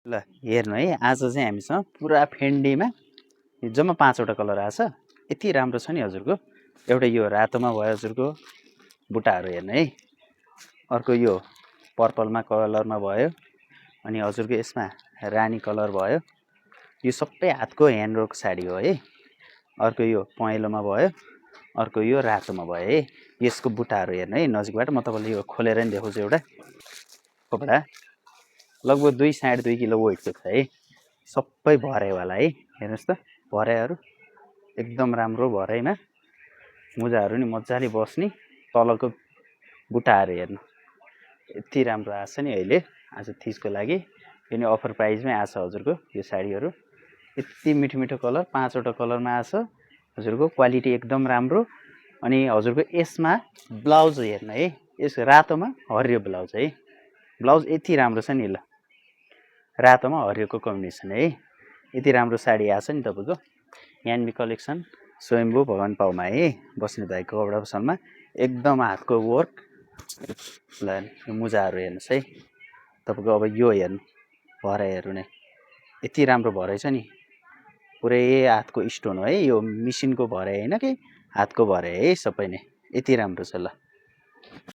ल हेर्नु है, आज चाहिँ हामीसँग पुरा फेन्डीमा जम्मा 5वटा कलर आछ। यति राम्रो छ नि हजुरको। एउटा यो रातोमा भयो हजुरको बुट्टाहरू हेर्नु है। अर्को यो पर्पलमा कलरमा भयो। अनि हजुरको यसमा रानी कलर भयो। यो सबै हातको ह्यान्डवर्क साडी हो है। अर्को यो पहेँलोमा भयो। अर्को यो रातोमा भयो है। यसको बुट्टाहरू हेर्नु है नजिकबाट। म तपाईँलाई यो खोलेर नि देखाउँछु। एउटा कपडा लगभग 2.5 किलो वेटको छ है। सबै भरेवाला है। हेर्नुहोस् त भरेहरू एकदम राम्रो भरेमा मुजाहरू नि मजाले बस्ने। तलको बुट्टाहरू हेर्नु यति राम्रो आछ नि अहिले आज तीजको लागि। यो नि अफर प्राइसमै आछ हजुरको यो साडीहरू। यति मिठो मिठो कलर 5वटा कलरमा आछ हजुरको। क्वालिटी एकदम राम्रो। अनि हजुरको यसमा ब्लाउज हेर्नु है। यस रातोमा हरियो ब्लाउज है। ब्लाउज यति राम्रो छ नि। ल रातोमा हरियोको कम्बिनेसन है। यति राम्रो साडी आछ नि तपाईँको। यान्मी कलेक्सन स्वयम्भू भगवान पाउमा है बस्ने भएको कपडा पसलमा एकदम हातको वर्क। ल यो मुजाहरू हेर्नुहोस् है तपाईँको। अब यो हेर्नु भराइहरू नै यति राम्रो भराइ छ नि। पुरै हातको स्टोन हो है। यो मिसिनको भराइ होइन कि हातको भराइ है। सबै नै यति राम्रो छ। ल